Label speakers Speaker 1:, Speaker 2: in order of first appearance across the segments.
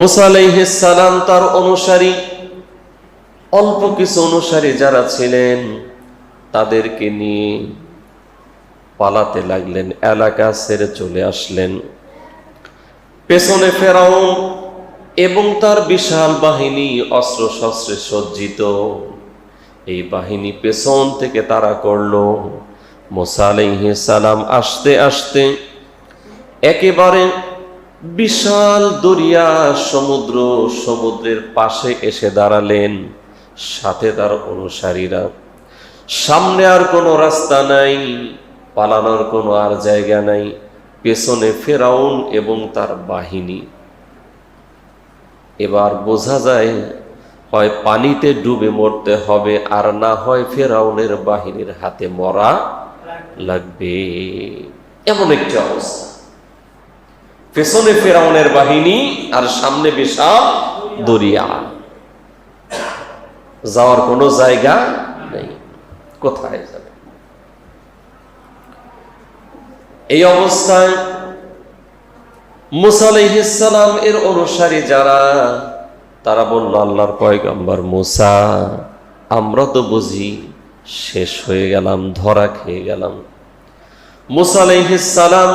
Speaker 1: মুসা আলাইহিস সালাম তার অনুসারী, অল্প কিছু অনুসারী যারা ছিলেন তাদেরকে নিয়ে পালাতে লাগলেন, এলাকা ছেড়ে চলে আসলেন। পেছনে ফেরাউন এবং তার বিশাল বাহিনী অস্ত্র শস্ত্রে সজ্জিত। এই বাহিনী পেছন থেকে তাড়া করলো। মুসা আলাইহিস সালাম আসতে আসতে একেবারে বিশাল দরিয়া সমুদ্রের পাশে এসে দাঁড়ালেন। সাথে তার অনুসারীরা। সামনে আর কোনো রাস্তা নাই, পালানোর কোনো আর জায়গা নাই। পেছনে ফেরাউন এবং তার বাহিনী। এবার বোঝা যায় হয় পানিতে ডুবে মরতে হবে, আর না হয় ফেরাউনের বাহিনীর হাতে মরা লাগবে। এমন একটি অবস্থা, পেছনে ফেরাউনের বাহিনী আর সামনে বিশাল দরিয়া, যাওয়ার কোনো জায়গা নেই, কোথায় যাবে? এই অবস্থায় মুসা আলাইহিস সালাম এর অনুসারী যারা, তারা বলল, আল্লাহর পয়গম্বর মুসা, আমরা তো বুঝি শেষ হয়ে গেলাম, ধরা খেয়ে গেলাম। মুসা আলাইহিস সালাম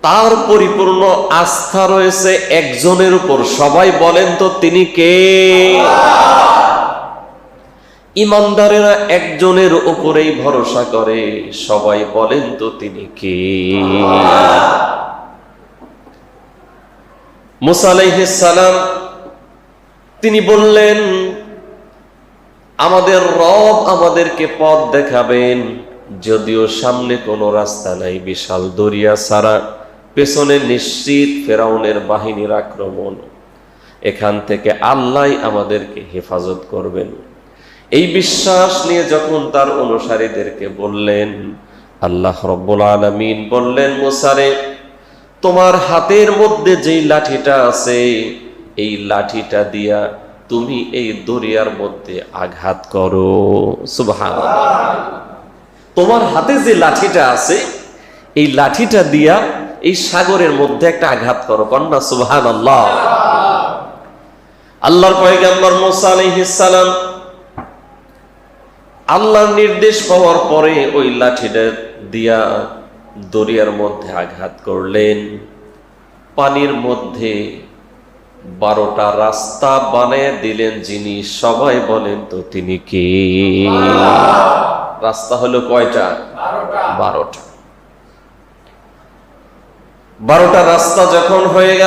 Speaker 1: তার পরিপূর্ণ আস্থা রয়েছে একজনের উপর। সবাই বলেন তো তিনি কে? ইমানদারেরা একজনের উপরেই ভরসা করে। সবাই বলেন তো তিনি কে? মুসা আলাইহিস সালাম তিনি বললেন, আমাদের রব আমাদেরকে পথ দেখাবেন, যদিও সামনে কোনো রাস্তা নাই, বিশাল দরিয়া ছাড়া। পেছনে নিশ্চিত ফেরাউনের বাহিনীর আক্রমণ। এখান থেকে আল্লাহ আমাদেরকে হেফাজত করবেন। এই বিশ্বাস নিয়ে যখন তার অনুসারীদেরকে বললেন, আল্লাহ রব্বুল আলামিন বললেন, মুসারে, তোমার হাতের মধ্যে যেই লাঠিটা আছে, এই লাঠিটা দিয়া তুমি এই দরিয়ার মধ্যে আঘাত করো। সুবহানাল্লাহ। তোমার হাতে যে লাঠিটা আছে, এই লাঠিটা দিয়া এই সাগরের মধ্যে একটা আঘাত করো। কন্যা সুবহানাল্লাহ। আল্লাহর পয়গম্বর মুসা আলাইহিস সালাম আল্লাহর নির্দেশ পাওয়ার পরে ওই লাঠিটা দিয়া দরিয়ার মধ্যে আঘাত করলেন। পানির মধ্যে 12টা রাস্তা বানিয়ে দিলেন যিনি। সবাই বলেন তো তিনি কে? রাস্তা হলো কয়টা? 12টা। 12টা রাস্তা যখন হয়ে গেল,